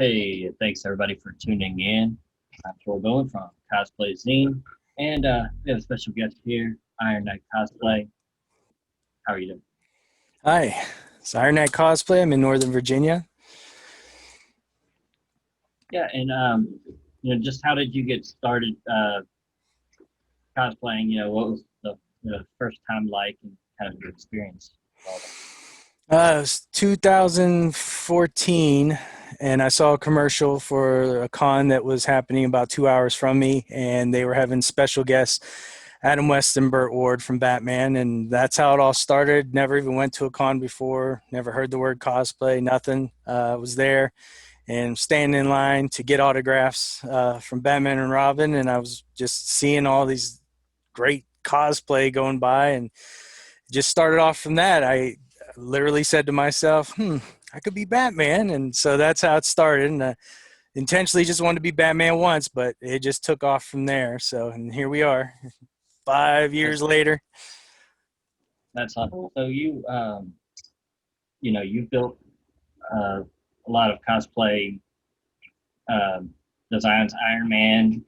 Hey, thanks everybody for tuning in. I'm Troy Bowen from Cosplay Zine, and we have a special guest here, Iron Knight Cosplay. How are you doing? Hi, it's Iron Knight Cosplay. I'm in Northern Virginia. Yeah, and just how did you get started cosplaying? What was the first time like, and kind of your experience with all that? It was 2014, and I saw a commercial for a con that was happening about 2 hours from me, and they were having special guests Adam West and Burt Ward from Batman, and that's how it all started. Never even went to a con before, never heard the word cosplay, nothing. I was there and standing in line to get autographs from Batman and Robin, and I was just seeing all these great cosplay going by and just started off from that. I literally said to myself, I could be Batman. And so that's how it started. And intentionally just wanted to be Batman once, but it just took off from there. So, and here we are 5 years That's later. that's awesome. So you built uh, a lot of cosplay designs, Iron Man.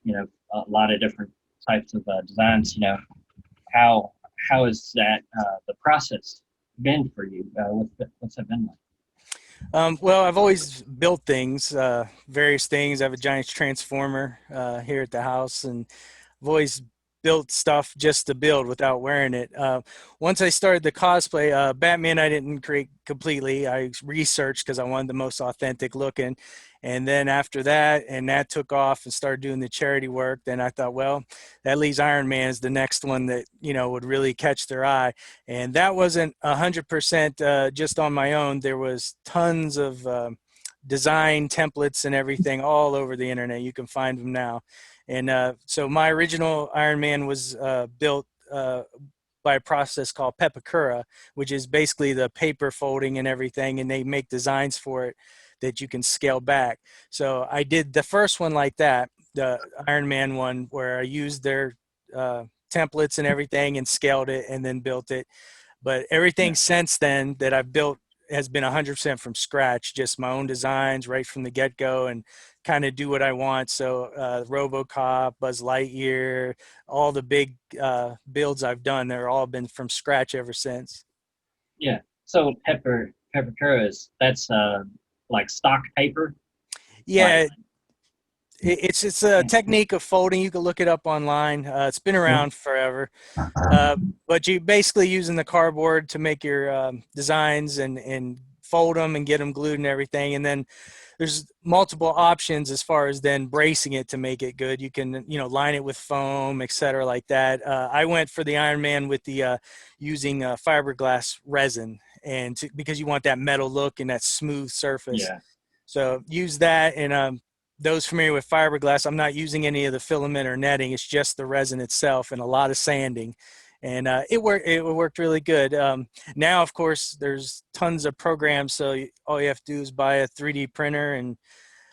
A lot of different types of designs. How how has that the process been for you? What's that been like? Well, I've always built things, various things. I have a giant transformer here at the house, and I've always built stuff just to build without wearing it. Once I started the cosplay, Batman, I didn't create completely. I researched because I wanted the most authentic looking. And then after that, and that took off and started doing the charity work, then I thought, well, that leaves Iron Man as the next one that, would really catch their eye. And that wasn't 100% just on my own. There was tons of design templates and everything all over the internet. You can find them now. And so my original Iron Man was built by a process called Pepakura, which is basically the paper folding and everything, and they make designs for it that you can scale back. So I did the first one like that, the Iron Man one, where I used their templates and everything and scaled it and then built it. But Yeah, everything since then that I've built has been 100% from scratch, just my own designs right from the get go and kind of do what I want. So, Robocop, Buzz Lightyear, all the big builds I've done, they're all been from scratch ever since. yeah. So peppercura is that's like stock paper, like Yeah, it's a technique of folding. You can look it up online. It's been Mhm. around forever. But you basically using the cardboard to make your designs and fold them and get them glued and everything. And then there's multiple options as far as then bracing it to make it good. You can, line it with foam, etc., like that. I went for the Iron Man with the using fiberglass resin, and because you want that metal look and that smooth surface. Yeah, So use that, and those familiar with fiberglass, I'm not using any of the filament or netting. It's just the resin itself and a lot of sanding, and it worked. It worked really good. Now, of course, there's tons of programs, so all you have to do is buy a 3D printer and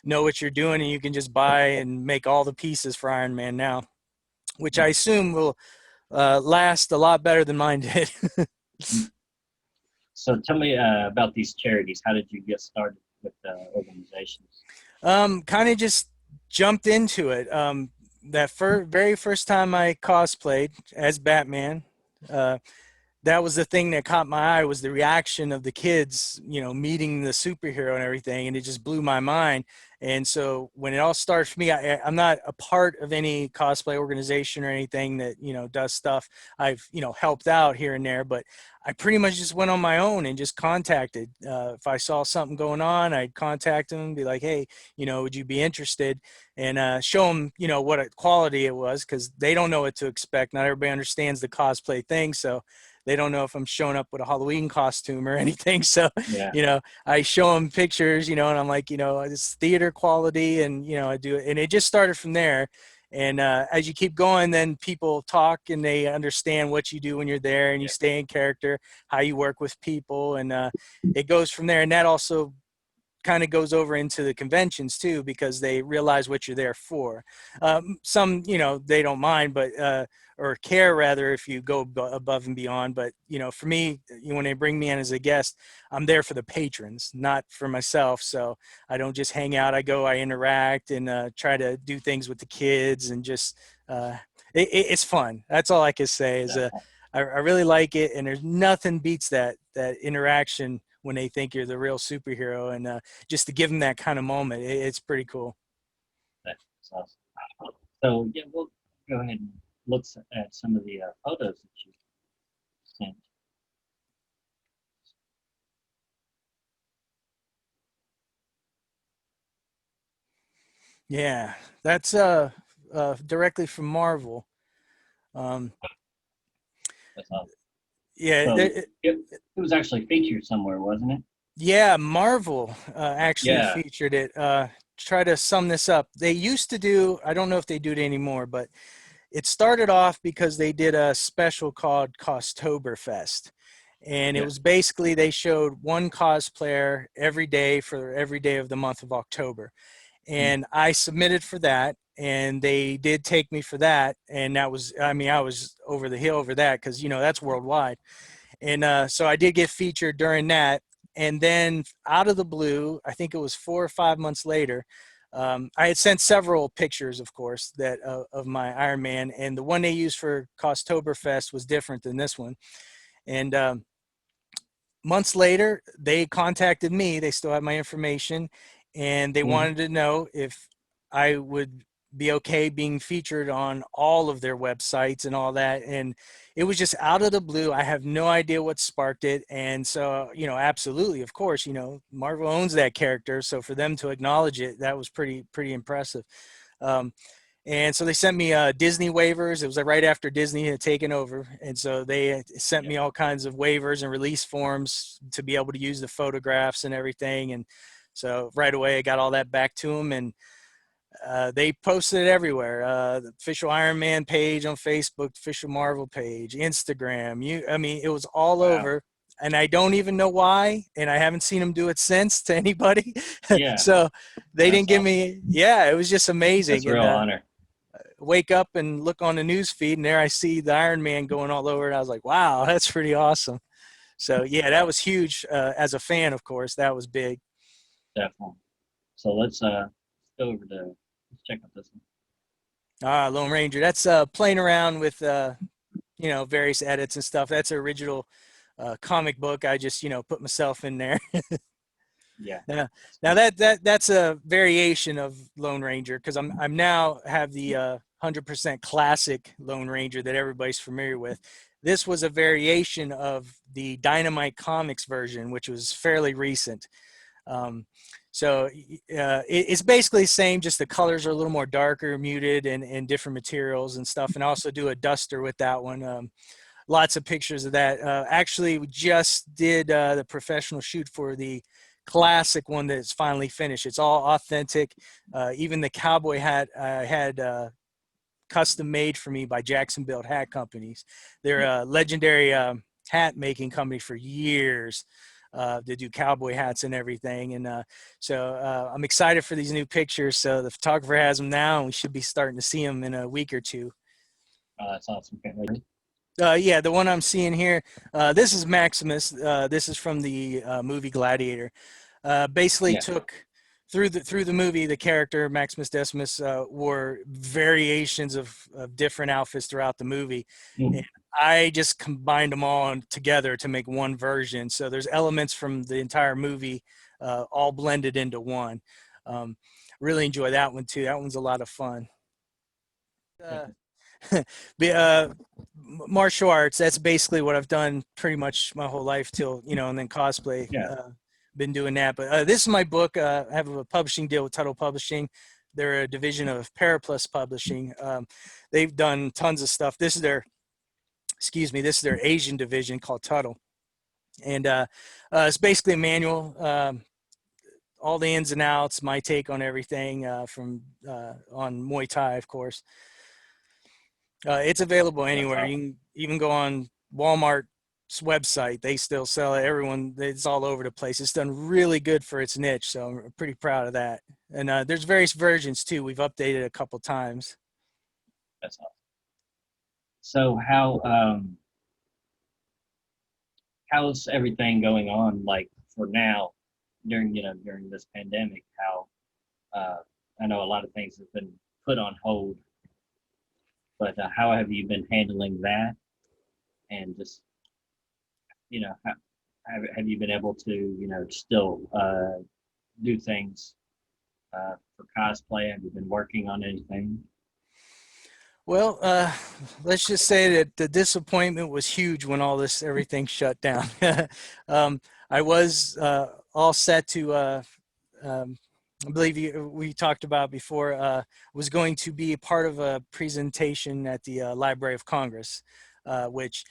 know what you're doing, and you can just buy and make all the pieces for Iron Man now, which I yeah. assume will last a lot better than mine did. So tell me about these charities. How did you get started with organizations? Kind of just jumped into it. That very first time I cosplayed as Batman, uh, that was the thing that caught my eye was the reaction of the kids, meeting the superhero and everything, and it just blew my mind. And so when it all started for me, I'm not a part of any cosplay organization or anything that does stuff. I've helped out here and there, but I pretty much just went on my own and just contacted. If I saw something going on, I'd contact them and be like, "Hey, would you be interested?" And show them, what a quality it was, because they don't know what to expect. Not everybody understands the cosplay thing, so they don't know if I'm showing up with a Halloween costume or anything. So, Yeah, I show them pictures, and I'm like, it's theater quality, and I do it, and it just started from there. And as you keep going, then people talk and they understand what you do when you're there, and you yeah, stay in character, how you work with people, and it goes from there. And that also kind of goes over into the conventions too, because they realize what you're there for. Some, they don't mind, but or care rather if you go above and beyond. But for me, when they bring me in as a guest, I'm there for the patrons, not for myself. So I don't just hang out. I go, I interact, and try to do things with the kids, and just it's fun. That's all I can say is Definitely. I really like it, and there's nothing beats that interaction when they think you're the real superhero, and just to give them that kind of moment, it's pretty cool. That's awesome. So yeah, we'll go ahead and look at some of the photos that you sent. Yeah, that's directly from Marvel. Um, That's awesome. yeah, So it was actually featured somewhere, wasn't it? yeah, Marvel actually Yeah. featured it. Try to sum this up. They used to do, I don't know if they do it anymore, but it started off because they did a special called Costtoberfest. And it Yeah. was basically they showed one cosplayer every day for every day of the month of October. Mm. And I submitted for that, and they did take me for that. And that was, I mean, I was over the hill over that because, that's worldwide. And so I did get featured during that. And then out of the blue, I think it was 4 or 5 months later, I had sent several pictures, of course, that of my Iron Man, and the one they used for Costtoberfest was different than this one. And months later, they contacted me. They still have my information, and they Mm. wanted to know if I would be okay being featured on all of their websites and all that. And it was just out of the blue. I have no idea what sparked it. And so, absolutely, of course, Marvel owns that character. So for them to acknowledge it, that was pretty impressive. Um, and so they sent me Disney waivers. It was right after Disney had taken over. And so they sent Yeah. me all kinds of waivers and release forms to be able to use the photographs and everything. And so right away, I got all that back to them. And they posted it everywhere. The official Iron Man page on Facebook, official Marvel page, Instagram. I mean, it was all Wow. over. And I don't even know why. And I haven't seen them do it since to anybody. Yeah. So they That's didn't give awesome. me, yeah, it was just That's amazing. a And real honor. wake up and look on the news feed, and there I see the Iron Man going all over, and I was like, wow, that's pretty awesome. So yeah, that Yeah, was huge. As a fan, of course, that was big. definitely. So let's go over to let's check out this one. Lone Ranger, that's playing around with various edits and stuff. That's an original comic book. I just put myself in there. Yeah. Yeah. That's Now cool. that's a variation of Lone Ranger, because I'm now have the 100% classic Lone Ranger that everybody's familiar with. This was a variation of the Dynamite Comics version, which was fairly recent. Um, so it's basically the same, just the colors are a little more darker, muted, and different materials and stuff. And I also do a duster with that one. Lots of pictures of that. Actually, we just did the professional shoot for the classic one that's finally finished. It's all authentic. Even the cowboy hat I had custom made for me by Jackson Built Hat Companies. They're Yeah. a legendary hat making company for years. They do cowboy hats and everything. And so I'm excited for these new pictures. So the photographer has them now, and we should be starting to see them in a week or two. That's awesome. Can't wait. Yeah, the one I'm seeing here, this is Maximus. This is from the movie Gladiator. Basically Yeah. took through the movie, the character Maximus Decimus wore variations of different outfits throughout the movie, and Mm. I just combined them all together to make one version. So there's elements from the entire movie all blended into one. Um, really enjoy that one too. That one's a lot of fun. Uh, uh, Martial arts, that's basically what I've done pretty much my whole life till and then cosplay, Yeah. been doing that. But this is my book. I have a publishing deal with Tuttle Publishing. They're a division of Paraplus Publishing. They've done tons of stuff. This is their Asian division called Tuttle. And it's basically a manual, all the ins and outs, my take on everything, from on Muay Thai, of course. It's available That's anywhere. You awesome. can even go on Walmart website. They still sell it. Everyone, it's all over the place. It's done really good for its niche, so I'm pretty proud of that. And there's various versions too. We've updated a couple times. That's awesome. So how's everything going on like for now during during this pandemic? How I know a lot of things have been put on hold, but how have you been handling that? And just how, have you been able to still do things for cosplay? Have you been working on anything? Well, let's just say that the disappointment was huge when everything shut down. um, I was all set to, I believe we talked about before, was going to be part of a presentation at the Library of Congress, which,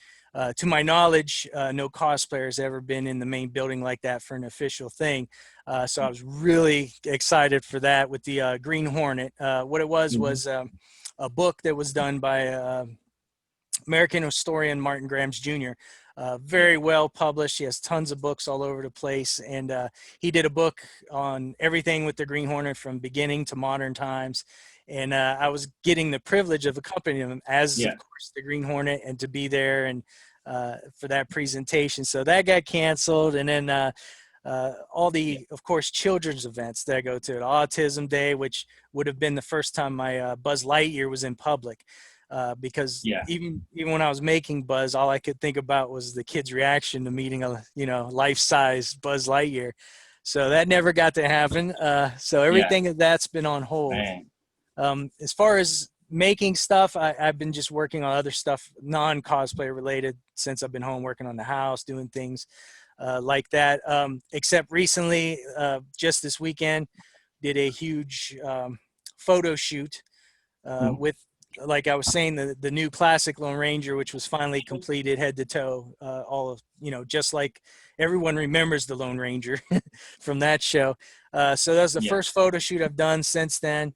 to my knowledge, no cosplayer has ever been in the main building like that for an official thing. So I was really excited for that with the Green Hornet. What it was Mhm. was a book that was done by American historian Martin Grams Jr. Yeah, Very well published. He has tons of books all over the place, and he did a book on everything with the Green Hornet from beginning to modern times. And I was getting the privilege of accompanying him as, of yeah, course, the Green Hornet, and to be there and for that presentation. So that got canceled, and then all yeah, the, of course, children's events that I go to, the Autism Day, which would have been the first time my Buzz Lightyear was in public, because yeah, even when I was making Buzz, all I could think about was the kids' reaction to meeting a life-size Buzz Lightyear. So that never got to happen. So yeah. everything of that's been on hold. Man, As far as making stuff, I've been just working on other stuff, non-cosplay related, since I've been home working on the house, doing things like that. Except recently, just this weekend, did a huge photo shoot mhm. with, like I was saying, the new classic Lone Ranger, which was finally completed head to toe. All of, just like everyone remembers the Lone Ranger from that show. So that was the Yeah, first photo shoot I've done since then.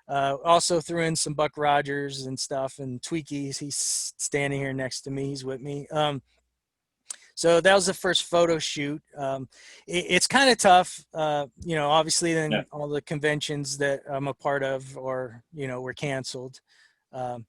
Also threw in some Buck Rogers and stuff, and Tweaky. He's standing here next to me. He's with me. So that was the first photo shoot. It's kind of tough, obviously yeah, then all the conventions that I'm a part of were canceled. Um,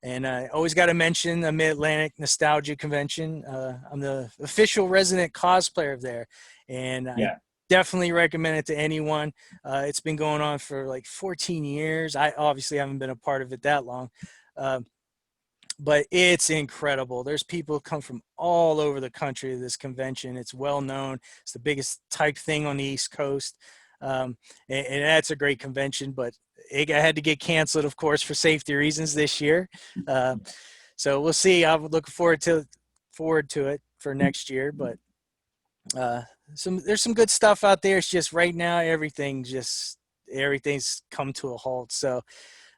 and I always got to mention the Mid-Atlantic Nostalgia Convention. I'm the official resident cosplayer of there, and I yeah, definitely recommend it to anyone. It's been going on for like 14 years. I obviously haven't been a part of it that long. Um, but it's incredible. There's people come from all over the country to this convention. It's well known. It's the biggest type thing on the East Coast. And that's a great convention, but it had to get canceled, of course, for safety reasons this year. Uh, so we'll see. I'm looking forward to it for next year. But uh, there's some good stuff out there. It's just right now everything's come to a halt. So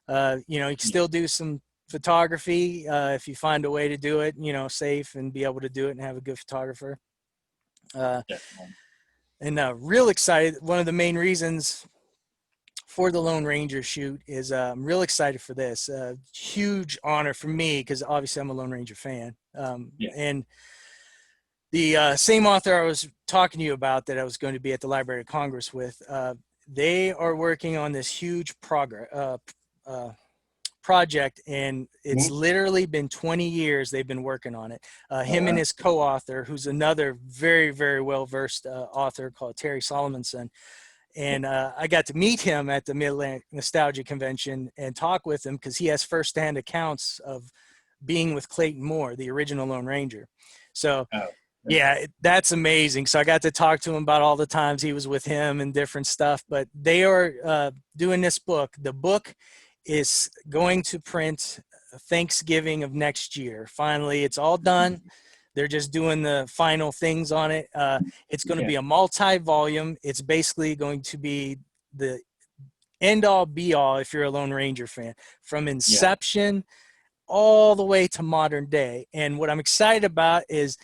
you can yeah. still do some photography if you find a way to do it, safe, and be able to do it and have a good photographer. Uh, Definitely. and real excited. One of the main reasons for the Lone Ranger shoot is I'm real excited for this. Huge honor for me because obviously I'm a Lone Ranger fan. Yeah. And the same author I was talking to you about that I was going to be at the Library of Congress with, they are working on this huge project, and it's Mhm. literally been 20 years they've been working on it. Oh Him and wow. his co-author, who's another very, very well-versed author called Terry Solomonson. Yeah. And I got to meet him at the Mid-Atlantic Nostalgia Convention and talk with him because he has firsthand accounts of being with Clayton Moore, the original Lone Ranger. So Oh, very yeah, cool. that's amazing. So I got to talk to him about all the times he was with him and different stuff. But they are doing this book. The book is going to print Thanksgiving of next year. Finally, it's all done. They're just doing the final things on it. It's going to Yeah. be a multi-volume. It's basically going to be the end all be all if you're a Lone Ranger fan, from Yeah. inception all the way to modern day. And what I'm excited about is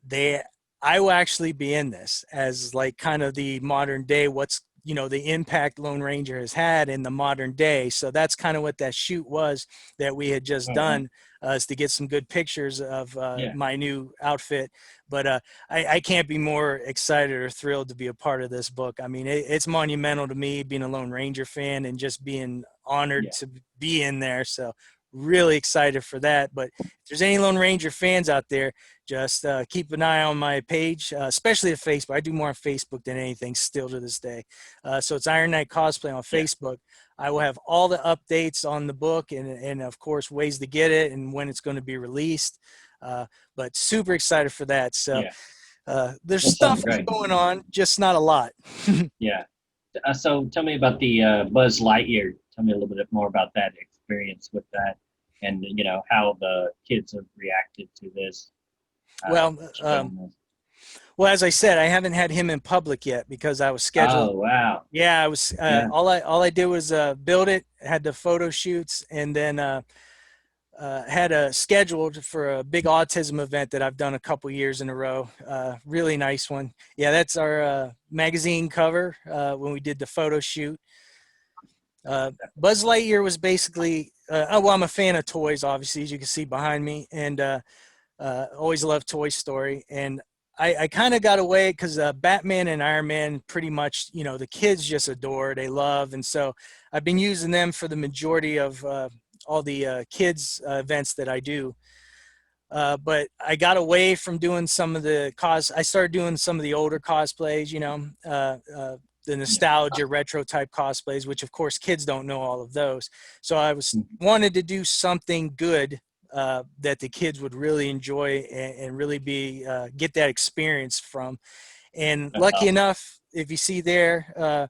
they I will actually be in this as like kind of the modern day, what's the impact Lone Ranger has had in the modern day. So that's kind of what that shoot was that we had just Oh wow. done, is to get some good pictures of Yeah. my new outfit. But I can't be more excited or thrilled to be a part of this book. I mean, it's monumental to me, being a Lone Ranger fan and just being honored Yeah. to be in there. So really excited for that. But if there's any Lone Ranger fans out there, just keep an eye on my page, especially at Facebook. I do more on Facebook than anything still to this day. So it's Iron Knight Cosplay on Yeah. Facebook. I will have all the updates on the book, and of course ways to get it and when it's going to be released. But super excited for that. So Yeah. there's That sounds stuff great. going on, just not a lot. Yeah. So tell me about the Buzz Lightyear. Tell me a little bit more about that experience with that, and how the kids have reacted to this. Well, That you're doing this. well, as I said, I haven't had him in public yet because I was scheduled. Oh wow. Yeah, I was. Yeah. All I did was build it, had the photo shoots, and then had a scheduled for a big autism event that I've done a couple years in a row. Really nice one. Yeah, that's our magazine cover when we did the photo shoot. Buzz Lightyear was basically. Oh well, I'm a fan of toys, obviously, as you can see behind me, and always loved Toy Story. And I kind of got away because Batman and Iron Man, pretty much, the kids just adore, they love, and so I've been using them for the majority of all the kids events that I do. But I got away from doing some of the I started doing some of the older cosplays, the Yeah. nostalgia retro type cosplays, which of course kids don't know all of those. So I was Mhm. wanted to do something good that the kids would really enjoy and really be get that experience from. And That's lucky awesome. enough, if you see there,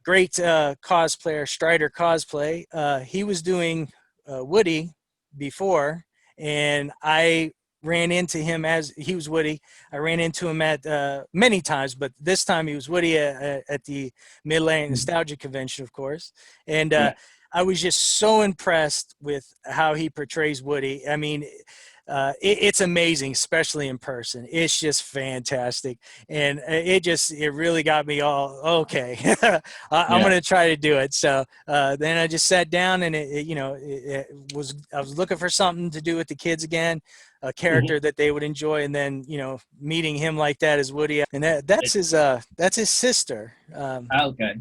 great cosplayer, Strider Cosplay. He was doing Woody before, and I ran into him as he was Woody. I ran into him at many times, but this time he was Woody at the Mid-Atlantic Mhm. Nostalgia Convention, of course. And Yeah. I was just so impressed with how he portrays Woody. I mean, it's amazing, especially in person. It's just fantastic, and it really got me all okay. I'm Yeah. gonna try to do it. So then I just sat down, and it was I was looking for something to do with the kids again, a Mhm. character that they would enjoy, and then meeting him like that as Woody, and It, that's his sister. okay.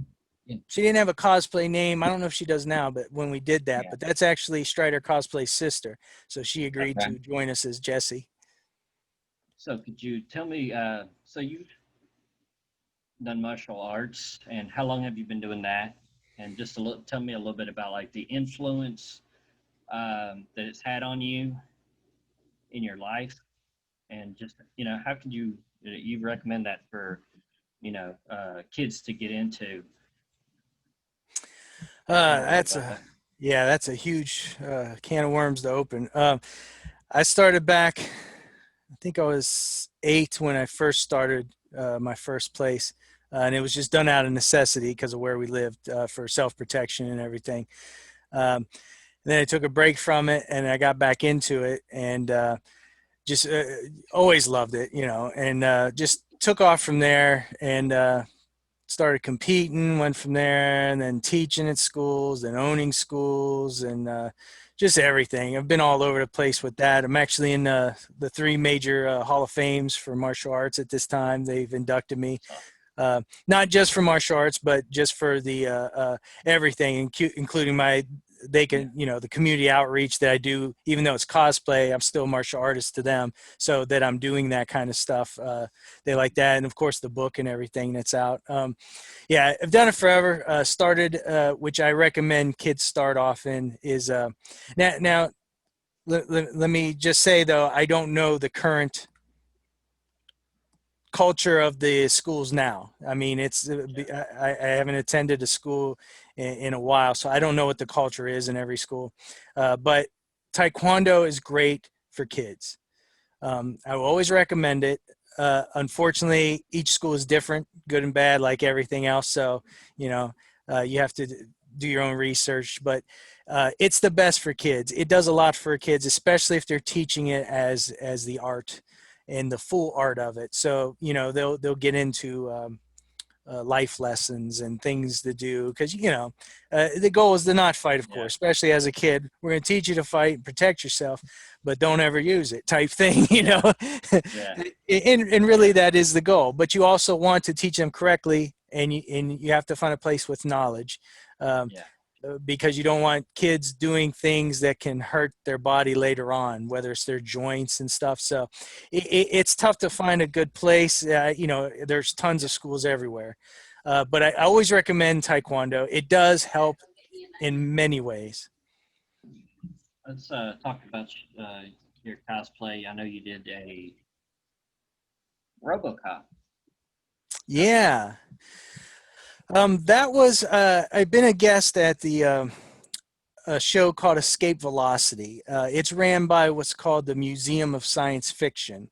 Yeah. She didn't have a cosplay name. I don't know if she does now, but when we did that, Yeah. but that's actually Strider Cosplay's sister. So she agreed Okay. to join us as Jessie. So could you tell me? So you've done martial arts, and how long have you been doing that? And just tell me a little bit about like the influence that it's had on you in your life, and just how can you recommend that for kids to get into? Tell me a little bit That's about a that. Yeah, that's a huge can of worms to open. I started back. I think I was 8 when I first started my first place, and it was just done out of necessity because of where we lived for self protection and everything. Um, then I took a break from it, and I got back into it, and just always loved it, and just took off from there, and started competing, went from there, and then teaching at schools, and owning schools, and just everything. I've been all over the place with that. I'm actually in the 3 major Hall of Fames for martial arts at this time. They've inducted me, So, not just for martial arts, but just for the everything, including my they yeah. can the community outreach that I do. Even though it's cosplay, I'm still a martial artist to them, so that I'm doing that kind of stuff. They like that, and of course the book and everything that's out. Yeah, I've done it forever. Started, which I recommend kids start off in, is now. Let me just say though, I don't know the current culture of the schools now. I mean, Yeah. I haven't attended a school in a while, so I don't know what the culture is in every school. But Taekwondo is great for kids. I will always recommend it. Unfortunately, each school is different, good and bad, like everything else. So, you know, you have to do your own research, but it's the best for kids. It does a lot for kids, especially if they're teaching it as the art and the full art of it. So, they'll get into life lessons and things to do because the goal is to not fight, of Yeah. course, especially as a kid. We're going to teach you to fight and protect yourself, but don't ever use it type thing. Yeah. Yeah. And really Yeah. that is the goal, but you also want to teach them correctly, and you have to find a place with knowledge. um, Yeah. because you don't want kids doing things that can hurt their body later on, whether it's their joints and stuff. So it's tough to find a good place. There's tons Yeah. of schools everywhere. But I always recommend Taekwondo. It does help in many ways. Let's talk about your cosplay. I know you did a Robocop cosplay. Yeah. That was, I've been a guest at a show called Escape Velocity. It's ran by what's called the Museum of Science Fiction,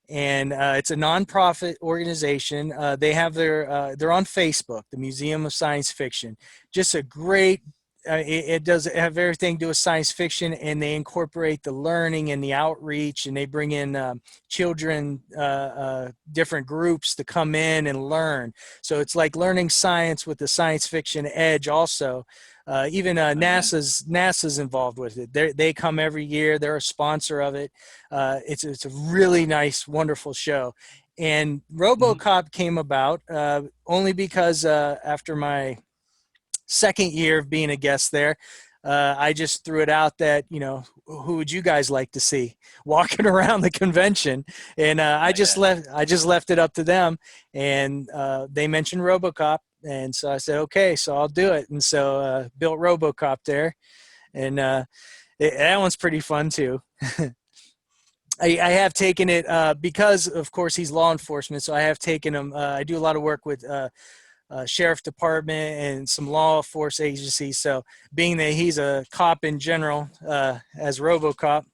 and it's a nonprofit organization. They have they're on Facebook, the Museum of Science Fiction. Just a great. It does have everything to do with science fiction, and they incorporate the learning and the outreach, and they bring in children, different groups to come in and learn. So it's like learning science with the science fiction edge, also. Even Okay. NASA's involved with it. They come every year. They're a sponsor of it. It's a really nice, wonderful show. And Hmm. RoboCop came about only because after my second year of being a guest there, I just threw it out that, who would you guys like to see walking around the convention? And Okay. I just left it up to them, and they mentioned RoboCop, and so I said, okay, so I'll do it. And so built RoboCop there, and that one's pretty fun too. I have taken it because, of course, he's law enforcement. So I have taken him. I do a lot of work with sheriff department and some law force agencies. So being that he's a cop in general, as RoboCop,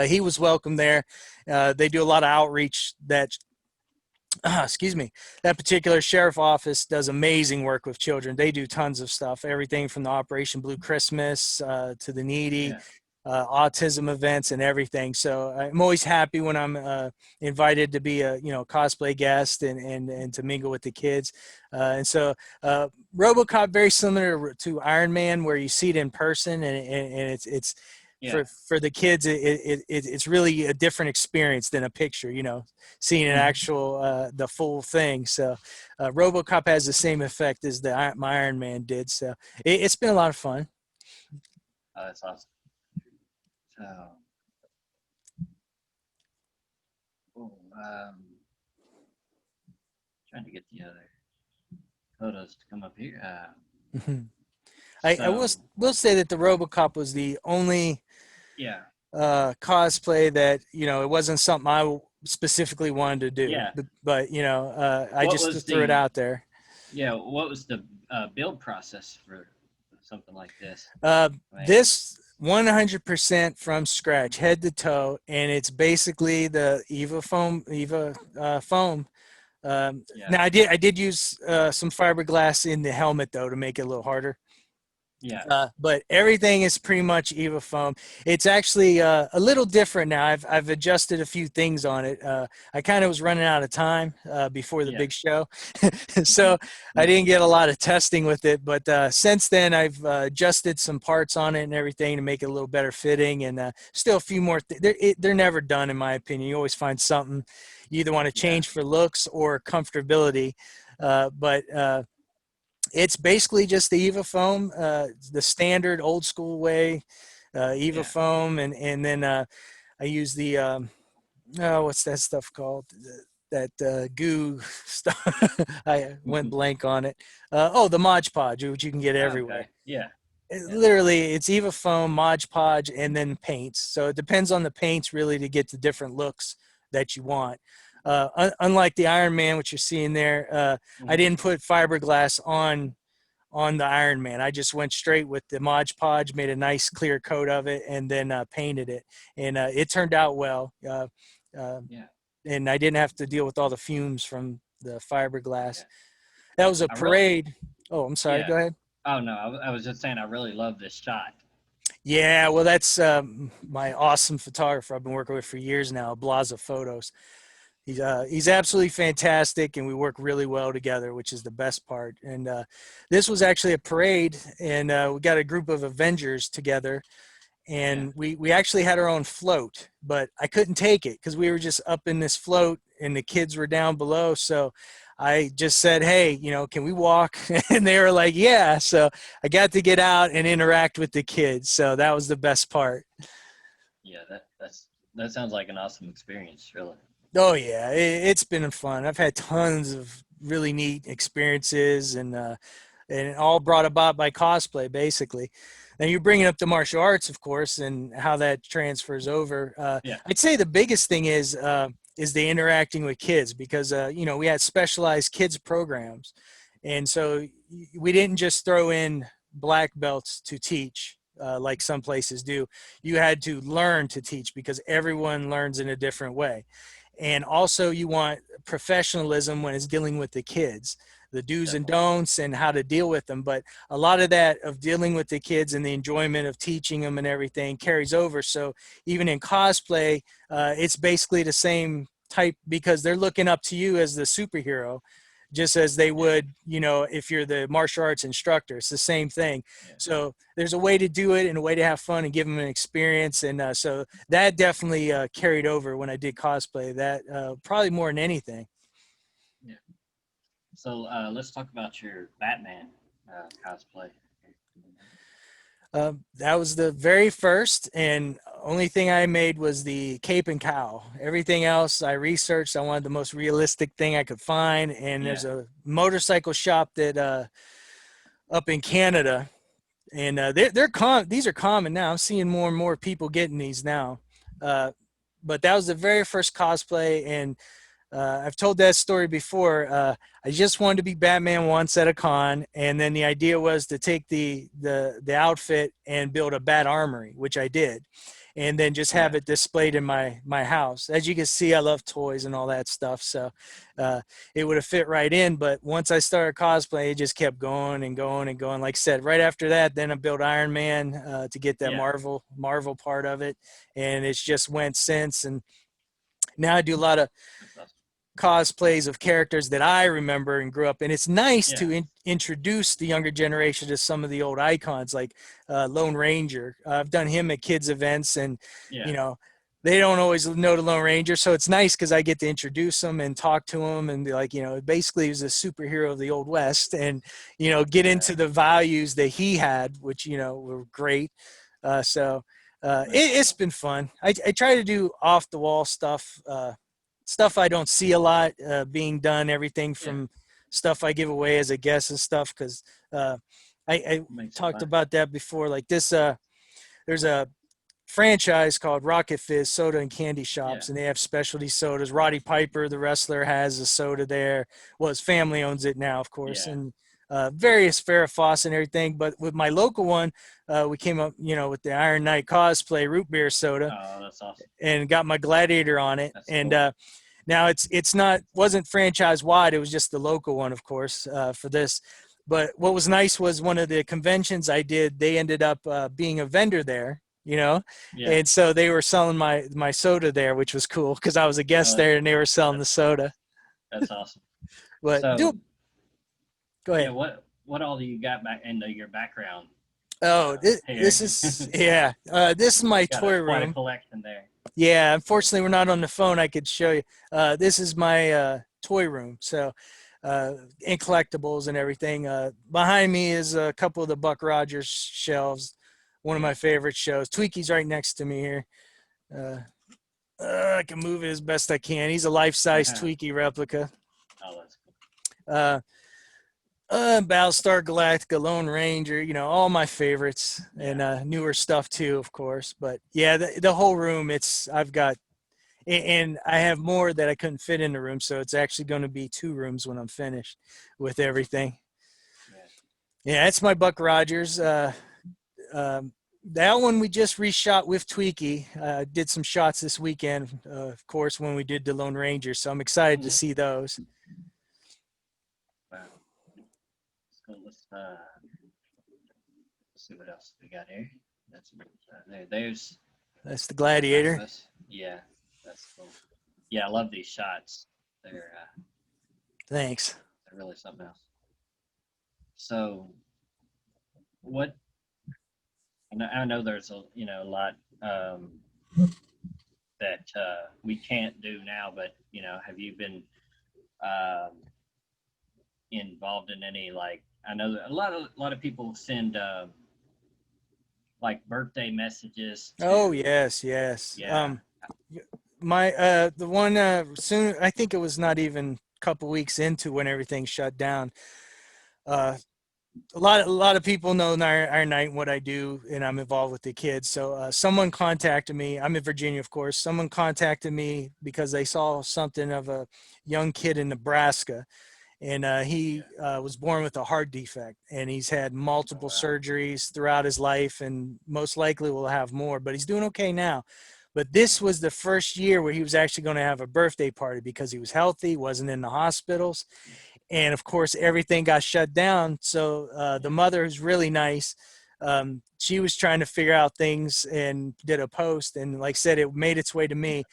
he was welcome there. They do a lot of outreach. Excuse me, that particular sheriff office does amazing work with children. They do tons of stuff, everything from the Operation Blue Christmas to the needy, Yeah. autism events and everything. So I'm always happy when I'm invited to be a cosplay guest and to mingle with the kids. And so RoboCop, very similar to Iron Man, where you see it in person, and it's Yeah. for the kids, it's really a different experience than a picture, seeing an Hmm. actual the full thing. So RoboCop has the same effect as my Iron Man did. So it's been a lot of fun. Oh, that's awesome. So, cool. Trying to get the other photos to come up here. I So, will say that the RoboCop was the only yeah. cosplay that it wasn't something I specifically wanted to do, Yeah. but I What just was threw it the out there. Yeah, what was the build process for something like this? I mean, This 100% from scratch, head to toe, and it's basically the Eva foam. yeah. Now I did use some fiberglass in the helmet though to make it a little harder. Yeah. But everything is pretty much Eva foam. It's actually a little different now. I've adjusted a few things on it. I kind of was running out of time before the Yeah. big show, Hmm. so I didn't get a lot of testing with it. But since then, I've adjusted some parts on it and everything to make it a little better fitting, and still a few more. They're never done, in my opinion. You always find something you either want to Yeah. change for looks or comfortability. But it's basically just the Eva foam, the standard old school way, Eva Yeah. foam, and then I use the what's that stuff called? That goo stuff. I went blank on it. The Mod Podge, which you can get everywhere. Okay. Yeah. Yeah. Literally, it's Eva foam, Mod Podge, and then paints. So it depends on the paints really to get the different looks that you want. Unlike the Iron Man, which you're seeing there, I Hmm. didn't put fiberglass on the Iron Man. I just went straight with the Mod Podge, made a nice clear coat of it, and then painted it, and it turned out well. Uh, Yeah. and I didn't have to deal with all the fumes from the fiberglass. Yeah. That was a I really. parade. Oh, I'm sorry. Yeah. Go ahead. Oh no, I was just saying I really love this shot. Yeah, well, that's my awesome photographer I've been working with for years now, Blaza Photos. He's absolutely fantastic, and we work really well together, which is the best part. And this was actually a parade, and we got a group of Avengers together, Yeah. and we actually had our own float, but I couldn't take it because we were just up in this float, and the kids were down below. So I just said, "Hey, can we walk?" And they were like, "Yeah." So I got to get out and interact with the kids. So that was the best part. Yeah. That sounds like an awesome experience. Really. Oh yeah, it's been fun. I've had tons of really neat experiences, and all brought about by cosplay, basically. Now you're bringing up the martial arts, of course, and how that transfers over. Yeah. I'd say the biggest thing is the interacting with kids because we had specialized kids programs, and so we didn't just throw in black belts to teach. Like some places do, you had to learn to teach because everyone learns in a different way. And also you want professionalism when it's dealing with the kids, the do's and Definitely. don'ts and how to deal with them. But a lot of that of dealing with the kids and the enjoyment of teaching them and everything carries over. So even in cosplay, it's basically the same type because they're looking up to you as the superhero, just as they Yeah. would, if you're the martial arts instructor. It's the same thing. Yeah. So there's a way to do it and a way to have fun and give them an experience. And so that definitely carried over when I did cosplay. That probably more than anything. Yeah. So let's talk about your Batman cosplay. That was the very first and only thing I made was the cape and cowl. Everything else I researched. I wanted the most realistic thing I could find. And Yeah. there's a motorcycle shop that up in Canada, and these are common now. I'm seeing more and more people getting these now. Uh, but that was the very first cosplay, and I've told that story before. I just wanted to be Batman once at a con, and then the idea was to take the outfit and build a Bat Armory, which I did, and then just Yeah. have it displayed in my house. As you can see, I love toys and all that stuff, so uh, it would have fit right in. But once I started cosplay, it just kept going and going and going. Like I said, right after that, then I built Iron Man to get that Yeah. Marvel part of it, and it's just went since. And now I do a lot of That's awesome. cosplays of characters that I remember and grew up. And it's nice Yeah. to introduce the younger generation to some of the old icons like Lone Ranger. I've done him at kids events, and Yeah. you know they don't always know the Lone Ranger, so it's nice because I get to introduce them and talk to them and be like, basically he was a superhero of the old west, and get into Right. the values that he had, which were great. So Right. it's been fun. I try to do off the wall stuff I don't see a lot being done. Everything Yeah. from stuff I give away as a guest and stuff because uh, I Makes it talked fun. about that before. Like this, there's a franchise called Rocket Fizz Soda and Candy Yeah. Shops, and they have specialty sodas. Roddy Piper, the wrestler, has a soda there. Well, his family owns it now, of course, Yeah. and various Farrah Fawcett and everything. But with my local one, we came up, with the Iron Knight cosplay root beer soda, Oh, that's awesome. and got my Gladiator on it. That's And cool. now it's not wasn't franchise wide. It was just the local one, of course, for this. But what was nice was one of the conventions I did. They ended up being a vendor there, Yeah. and so they were selling my soda there, which was cool because I was a guest Oh, there and they were selling the that's soda. that's awesome. But So go yeah, ahead. what all do you got back into your background Oh, here? this is yeah. This is my Got toy quite a room. collection there. Yeah, unfortunately, we're not on the phone. I could show you. This is my toy room. So, and collectibles and everything. Behind me is a couple of the Buck Rogers shelves. One of Yeah. my favorite shows. Tweaky's right next to me here. Uh, I can move it as best I can. He's a life-size Tweaky replica. Oh, that's cool. Uh, Battlestar Galactica, Lone Ranger, all my favorites, and Yeah. newer stuff too, of course. But yeah, the whole room, I've got and I have more that I couldn't fit in the room, so it's actually going to be two rooms when I'm finished with everything. Yeah. Yeah, that's my Buck Rogers. That one we just reshot with Tweaky. Did some shots this weekend, of course, when we did the Lone Ranger. So I'm excited to see those. Wow. Let's see what else we got here. That's there's That's the Maximus. Gladiator. Yeah, that's cool. Yeah, I love these shots. Thanks. They're really something else. So what I know there's a a lot that we can't do now, but have you been um, involved in any like I know that a lot of people send like birthday messages Oh to yes, yes. yeah My the one soon, I think it was not even a couple weeks into when everything shut down. Uh, a lot of people know Iron Knight and what I do, and I'm involved with the kids. So someone contacted me. I'm in Virginia, of course. Someone contacted me because they saw something of a young kid in Nebraska, and he yeah was born with a heart defect, and he's had oh multiple wow surgeries throughout his life, and most likely will have more. But he's doing okay now. But this was the first year where he was actually going to have a birthday party because he was healthy, wasn't in the hospitals, and of course everything got shut down. So the yeah mother is really nice. She was trying to figure out things and did a post, and like I said, it made its way to me.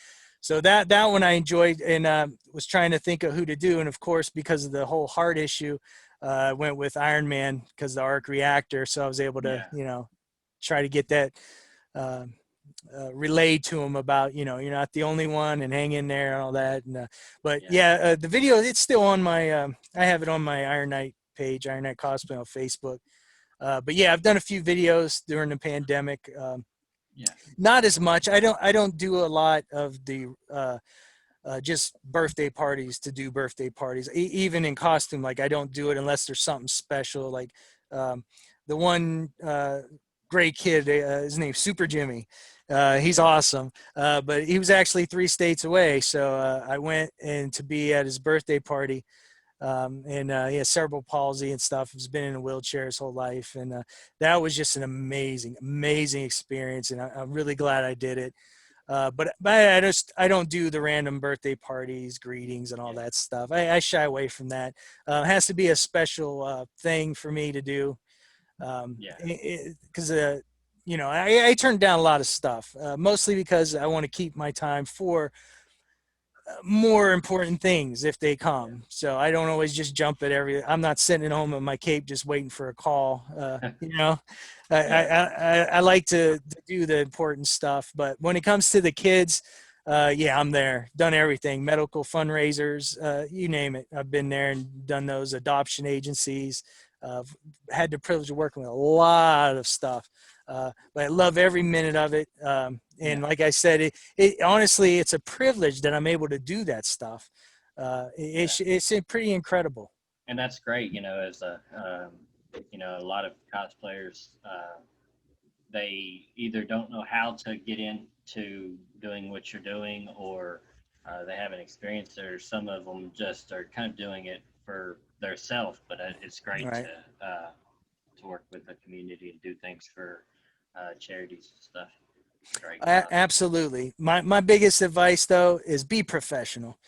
So that one I enjoyed, and was trying to think of who to do, and of course because of the whole heart issue, I went with Iron Man because the arc reactor. So I was able to yeah try to get that uh, relayed to him about you're not the only one and hang in there and all that. And but yeah yeah, the video, it's still on my I have it on my Iron Knight page, Iron Knight Cosplay on Facebook. But yeah, I've done a few videos during the pandemic. yeah Not as much. I don't do a lot of the just birthday parties to do birthday parties, even in costume. Like I don't do it unless there's something special. Like um, the one great kid, his name's Super Jimmy. He's yeah awesome, but he was actually 3 states away. So I went and to be at his birthday party. And he has cerebral palsy and stuff. He's been in a wheelchair his whole life, and that was just an amazing, amazing experience. And I'm really glad I did it. But I don't do the random birthday parties, greetings, and all yeah that stuff. I shy away from that. It has to be a special thing for me to do, yeah because I turned down a lot of stuff, mostly because I want to keep my time for more important things if they yeah come. So I don't always just jump at every. I'm not sitting at home with my cape just waiting for a call. I, yeah I like to do the important stuff, but when it comes to the kids, yeah, I'm there. Done everything, medical fundraisers, you name it. I've been there and done those adoption agencies. Had the privilege of working with a lot of stuff, but I love every minute of it. And yeah like I said, it honestly, it's a privilege that I'm able to do that stuff. yeah It's pretty incredible. and that's great as a a lot of cosplayers they either don't know how to get into doing what you're doing or they haven't experienced it or some of them just are kind of doing it for their self but it's great Right. to work with the community and do things for charities and stuff. It's a great cause. Absolutely. My biggest advice though is be professional,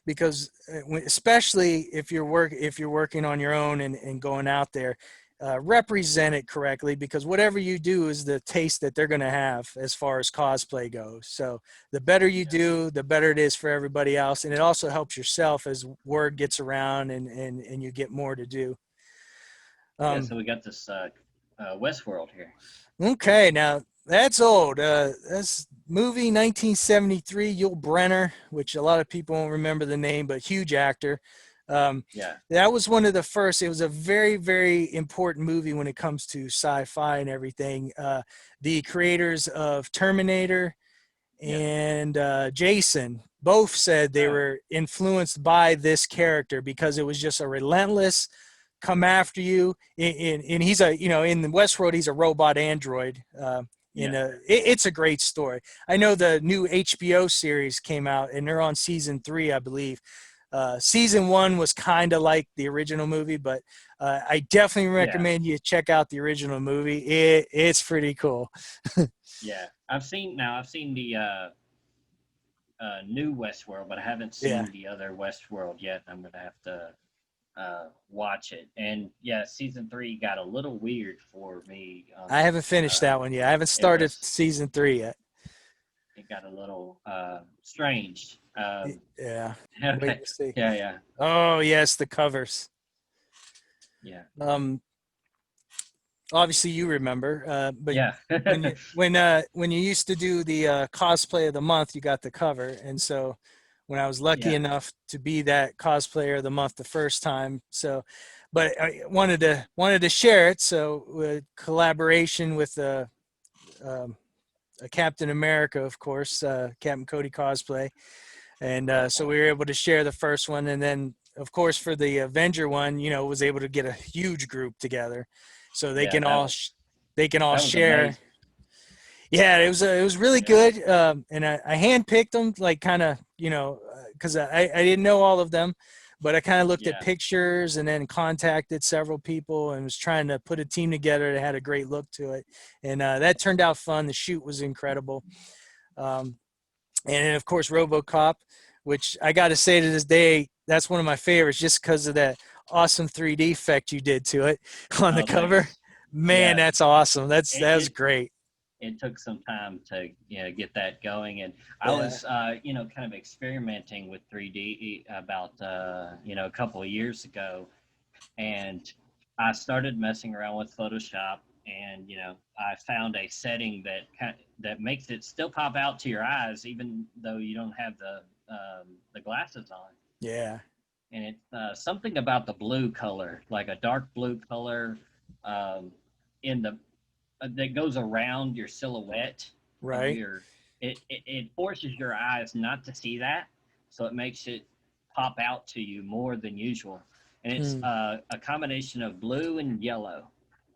because especially if you're working on your own and going out there, represent it correctly, because whatever you do is the taste that they're going to have as far as cosplay goes. So the better you Yeah, do, the better it is for everybody else, and it also helps yourself as word gets around and you get more to do. yeah. um, So we got this Westworld here. Okay, now that's old. That's movie 1973. Yul Brenner, which a lot of people won't remember the name, but huge actor. Um, Yeah, that was one of the first. It was a very, very important movie when it comes to sci-fi and everything. The creators of Terminator yeah. and Jason both said they Oh, were influenced by this character because it was just a relentless come after you. And he's in the Westworld, he's a robot android. yeah, It's a great story. I know the new HBO series came out and they're on season 3, I believe. Season 1 was kind of like the original movie, but I definitely yeah, recommend you check out the original movie. It's pretty cool. yeah. I've seen the new Westworld, but I haven't Yeah. seen the other Westworld yet. I'm gonna have to watch it. And yeah, season three got a little weird for me on I haven't this. finished that one yet. I haven't It started was season 3 yet. it got a little strange. Yeah. Wait Okay. to see. Yeah, yeah, Oh yes, the covers. yeah, Um, obviously you remember, but yeah. when you used to do the cosplay of the month, you got the cover, and so when I was lucky Yeah. enough to be that cosplayer of the month the first time, so but I wanted to share it, so with collaboration with um, a Captain America, of course, Captain Cody cosplay, and so we were able to share the first one, and then of course for the Avenger one, was able to get a huge group together, so Yeah, they can all that was share. amazing. Yeah, it was really Yeah, good, and I handpicked them, like kind of because I didn't know all of them, but I kind of looked at yeah. pictures and then contacted several people and was trying to put a team together that had a great look to it, and that turned out fun. The shoot was incredible. Um, and then of course RoboCop, which I got to say to this day, that's one of my favorites, just because of that awesome 3D effect you did to it on the Oh, cover. thanks. Man, Yeah, that's awesome. it, That was it great. it took some time to get that going, and I Yeah, was kind of experimenting with 3D about a couple of years ago, and I started messing around with Photoshop, and I found a setting that makes it still pop out to your eyes, even though you don't have the glasses on. yeah, And it's something about the blue color, like a dark blue color, um, in the that goes around your silhouette of right. your. It forces your eyes not to see that, so it makes it pop out to you more than usual. And it's Hmm. a combination of blue and yellow,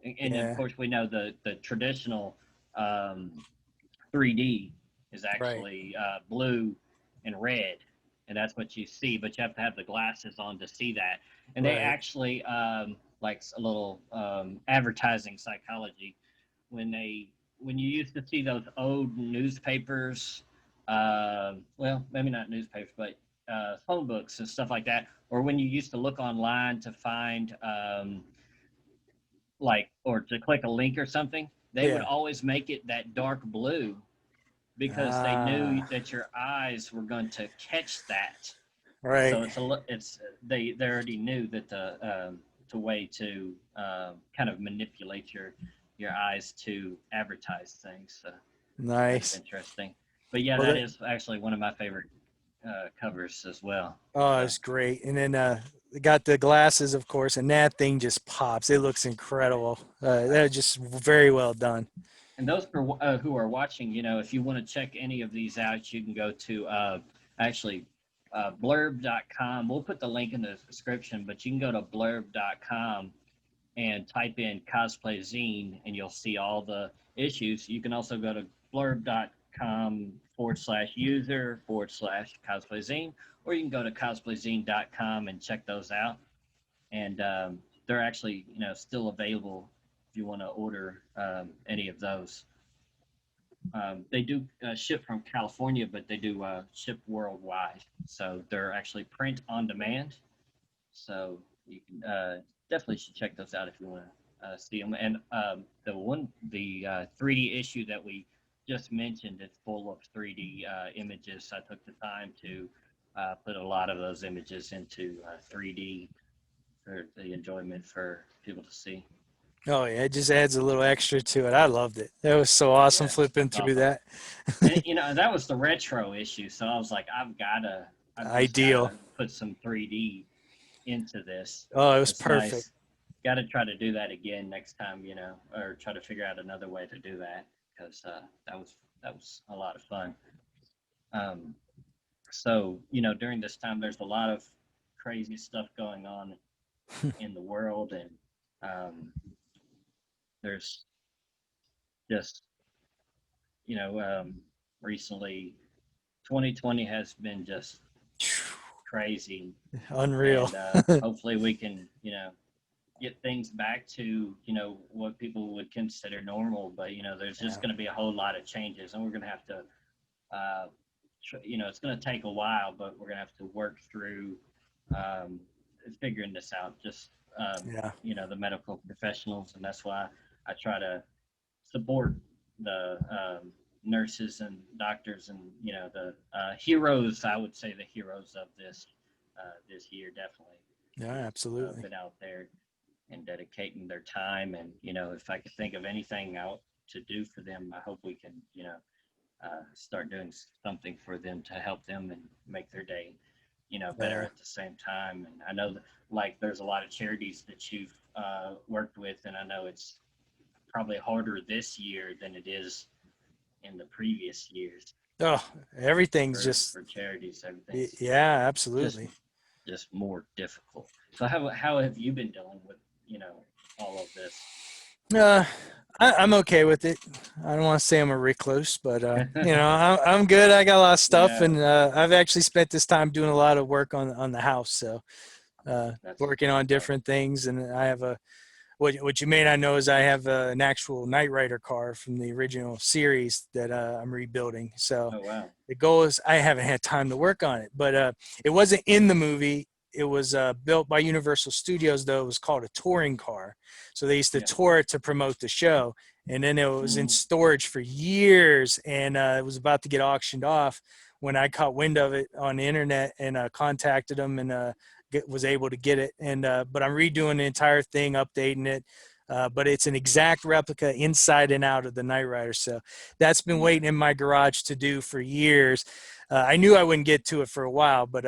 and of Yeah, course we know the traditional um, 3D is right, actually blue and red, and that's what you see. But you have to have the glasses on to see that. And they right. actually like a little advertising psychology when you used to see those old newspapers, well, maybe not newspapers, but phone books and stuff like that, or when you used to look online to find like or to click a link or something, they would Yeah. always make it that dark blue because they knew Ah, that your eyes were going to catch that. right. So it's they already knew that the way to kind of manipulate your eyes to advertise things. So kind of Nice. interesting. But yeah, Well, that is actually one of my favorite covers as well. oh, So it's great. And then they got the glasses, of course, and that thing just pops. It looks incredible. They're just very well done. and those who are watching, if you want to check any of these out, you can go to actually blurb.com. We'll put the link in the description, but you can go to blurb.com and type in Cosplay Zine, and you'll see all the issues. You can also go to blurb.com/user/cosplay zine, or you can go to cosplayzine.com and check those out. And they're actually, still available if you want to order any of those. They do ship from California, but they do ship worldwide. So they're actually print on demand. So you can definitely should check those out if you want to see them. And the 3D issue that we just mentioned, it's full of 3D images. I took the time to put a lot of those images into 3D for the enjoyment for people to see. Oh yeah, it just adds a little extra to it. I loved it. That was so awesome Yeah, flipping that's through awesome. that. And that was the retro issue, so I was like, I've just Ideal. gotta put some 3D into this. Oh, it was It's perfect. nice. Got to try to do that again next time, or try to figure out another way to do that because that was a lot of fun. Um, so during this time, there's a lot of crazy stuff going on in the world, and there's just you know recently 2020 has been just crazy, Unreal. and hopefully we can get things back to what people would consider normal. But there's Yeah. just going to be a whole lot of changes, and we're going to have to uh, it's going to take a while, but we're going to have to work through um, figuring this out, just Yeah. the medical professionals. And that's why I try to support the nurses and doctors and the heroes. I would say the heroes of this year definitely Yeah, who've absolutely. been out there and dedicating their time. And if I could think of anything out to do for them, I hope we can start doing something for them to help them and make their day better Yeah. at the same time. And I know that like there's a lot of charities that you've worked with, and I know it's probably harder this year than it is in the previous years Oh, everything's for just, charities. Everything's yeah, just absolutely. just more difficult. So how have you been dealing with all of this? Uh, I'm okay with it. I don't want to say I'm a recluse, but I'm good. I got a lot of stuff, Yeah, and I've actually spent this time doing a lot of work on the house. So that's working on tough. different things, and I have a what you may not know is I have an actual Knight Rider car from the original series that I'm rebuilding. So Oh wow. the goal is I haven't had time to work on it, but it wasn't in the movie. It was built by Universal Studios, though. It was called a touring car. So they used to Yeah. tour it to promote the show. And then it was in Hmm. storage for years, and it was about to get auctioned off when I caught wind of it on the internet and contacted them and was able to get it. And but I'm redoing the entire thing, updating it. But it's an exact replica inside and out of the Knight Rider. So that's been waiting in Nice. my garage to do for years. I knew I wouldn't get to it for a while, but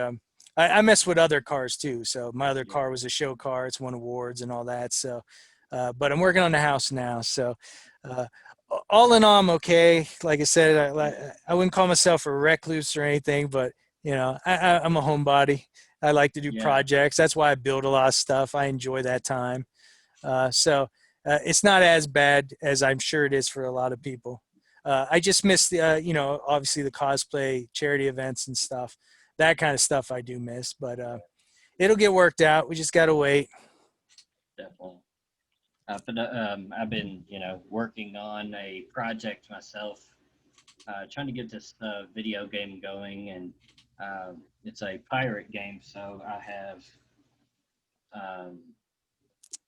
I mess with other cars too. So my other Yeah. car was a show car; it's won awards and all that. So, but I'm working on the house now. So, uh, all in all, I'm okay. Like I said, Yeah. I wouldn't call myself a recluse or anything, but I'm a homebody. I like to do Yeah. projects. That's why I build a lot of stuff. I enjoy that time. So it's not as bad as I'm sure it is for a lot of people. I just miss the, obviously the cosplay charity events and stuff. That kind of stuff I do miss, but it'll get worked out. We just got to wait. Definitely. But I've been, working on a project myself, trying to get this video game going, and it's a pirate game. So I have um,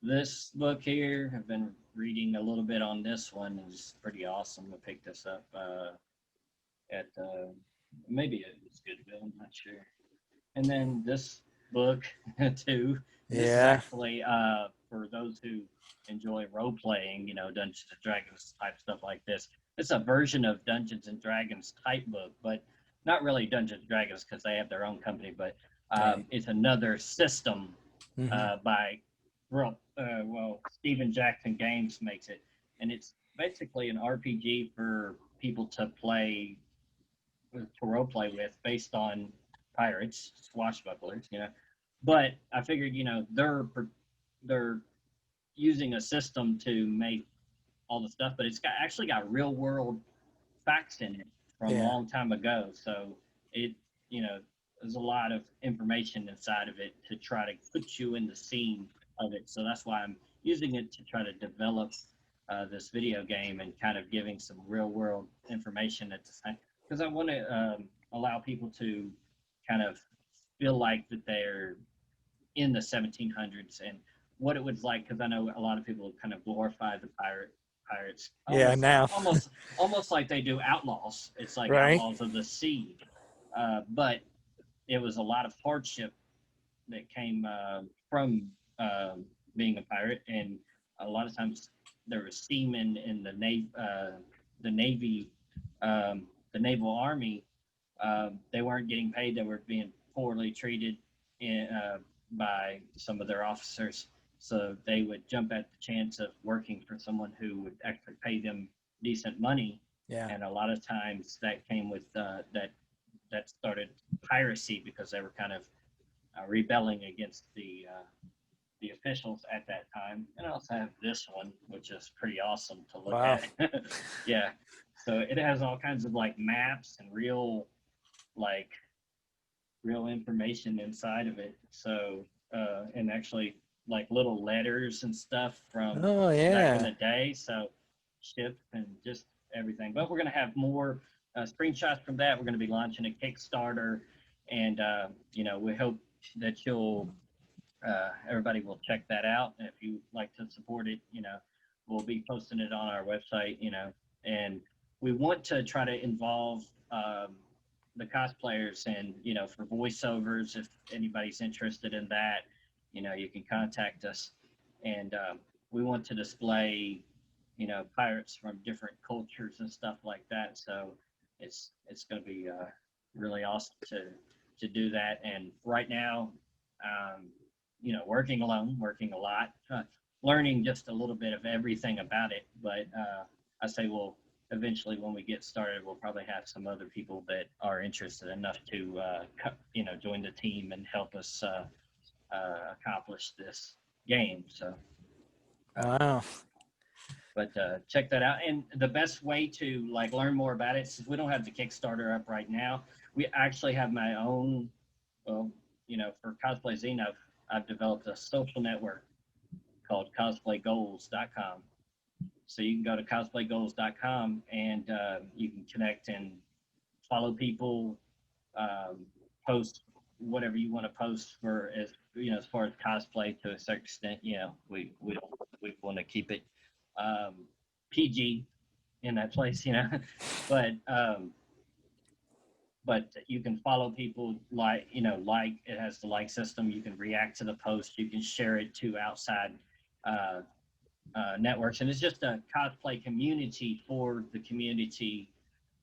this book here. I've been reading a little bit on this one. It's pretty awesome. I picked this up at maybe it was Goodwill. I'm not sure. And then this book too. This is Yeah, actually for those who enjoy role playing, Dungeons and Dragons type stuff like this. It's a version of Dungeons and Dragons type book, but not really Dungeons and Dragons because they have their own company. But right. it's another system Hmm. by Stephen Jackson Games makes it, and it's basically an RPG for people to play to role play with based on pirates, swashbucklers, But I figured, they're using a system to make all the stuff, but it's actually got real world facts in it from a Yeah. long time ago. So it, you know, there's a lot of information inside of it to try to put you in the scene of it. So that's why I'm using it to try to develop this video game and kind of giving some real world information at the same because I want to allow people to kind of feel like that they're in the 1700s and what it was like because I know a lot of people kind of glorify the pirates Yeah. Now. almost like they do outlaws. It's like Right. outlaws of the sea, but it was a lot of hardship that came from being a pirate, and a lot of times there were seamen in the navy, the naval army. They weren't getting paid; they were being poorly treated by some of their officers. So they would jump at the chance of working for someone who would actually pay them decent money, Yeah. and a lot of times that came with that started piracy because they were kind of rebelling against the officials at that time. And I also have this one, which is pretty awesome to look Wow. at. Yeah, so it has all kinds of like maps and like real information inside of it. So and actually like little letters and stuff from Oh back in yeah. the day. So ships and just everything. But we're gonna have more screenshots from that. We're gonna be launching a Kickstarter, and we hope that you'll everybody will check that out. And if you like to support it, we'll be posting it on our website, and we want to try to involve the cosplayers, and for voiceovers, if anybody's interested in that, you can contact us. And we want to display pirates from different cultures and stuff like that. So it's going to be really awesome to do that. And right now, um, working alone, working a lot, learning just a little bit of everything about it. But I say, well, eventually when we get started, we'll probably have some other people that are interested enough to join the team and help us accomplish this game. So Wow. but check that out. And the best way to like learn more about it, since we don't have the Kickstarter up right now, we actually have my own. Well, for Cosplay Zine, I've developed a social network called cosplaygoals.com. So you can go to cosplaygoals.com, and you can connect and follow people, post whatever you want to post for, as far as cosplay. To a certain extent, we want to keep it PG in that place, but you can follow people, like it has the like system. You can react to the post, you can share it to outside uh, networks, and it's just a cosplay community for the community.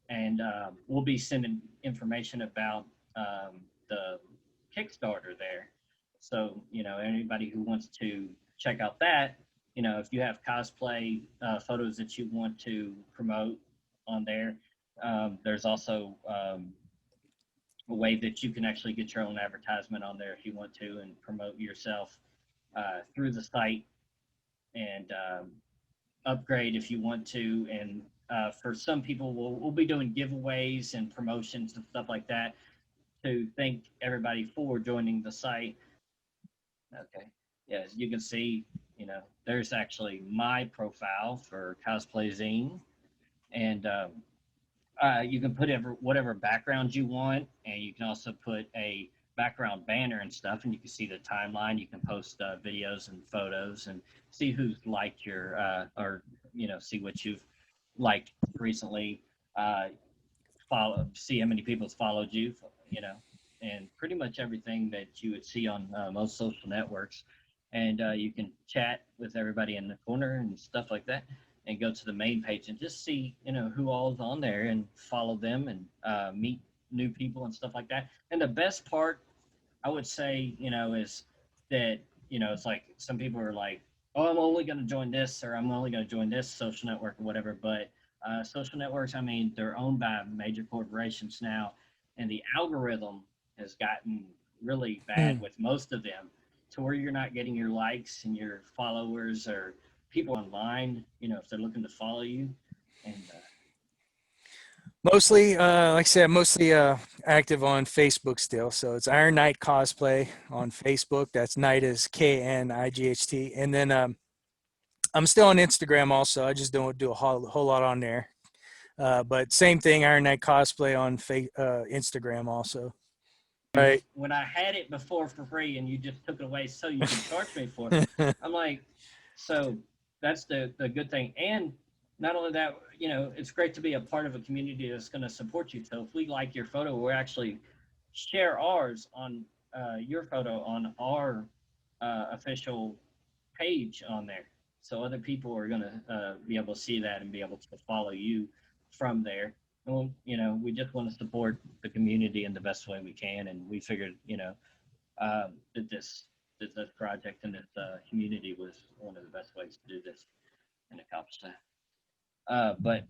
And we'll be sending information about the Kickstarter there. So anybody who wants to check out that, if you have cosplay photos that you want to promote on there, there's also a way that you can actually get your own advertisement on there if you want to, and promote yourself through the site, and upgrade if you want to. And for some people, we'll be doing giveaways and promotions and stuff like that to thank everybody for joining the site. Okay. Yeah, as you can see, there's actually my profile for Cosplay Zine. And you can put whatever background you want, and you can also put a background banner and stuff, and you can see the timeline. You can post videos and photos, and see who's liked your or see what you've liked recently. See how many people's followed you, and pretty much everything that you would see on most social networks. And you can chat with everybody in the corner and stuff like that, and go to the main page and just see who all is on there, and follow them, and meet new people and stuff like that. And the best part, I would say, is that it's like some people are like, oh, I'm only going to join this, or I'm only going to join this social network or whatever. But social networks, I mean, they're owned by major corporations now, and the algorithm has gotten really bad with most of them, to where you're not getting your likes and your followers, or people online, if they're looking to follow you. And Mostly, like I said, mostly active on Facebook still. So it's Iron Knight Cosplay on Facebook. That's Knight is Knight. And then I'm still on Instagram also. I just don't do a whole lot on there. But same thing, Iron Knight Cosplay on Instagram also. Right. when I had it before for free, and you just took it away so you could charge me for it, I'm like, so that's the good thing. And not only that, it's great to be a part of a community that's going to support you. So if we like your photo, we'll actually share ours on your photo on our official page on there. So other people are going to be able to see that and be able to follow you from there. And we just want to support the community in the best way we can. And we figured, that this project and this community was one of the best ways to do this and accomplish that. But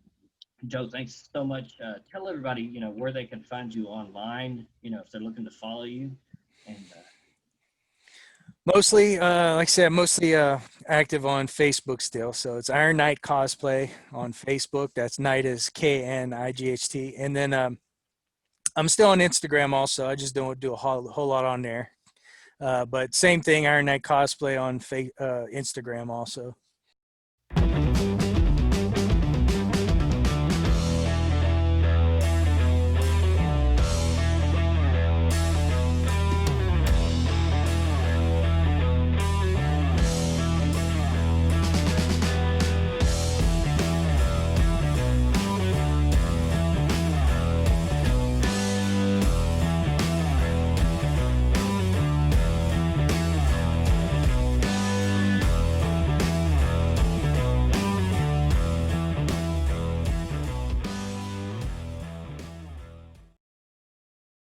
Joe, thanks so much. Tell everybody, where they can find you online, if they're looking to follow you. And Mostly, like I said, mostly active on Facebook still. So it's Iron Knight Cosplay on Facebook. That's Knight is Knight. And then I'm still on Instagram also. I just don't do a whole lot on there. But same thing, Iron Knight Cosplay on Instagram also.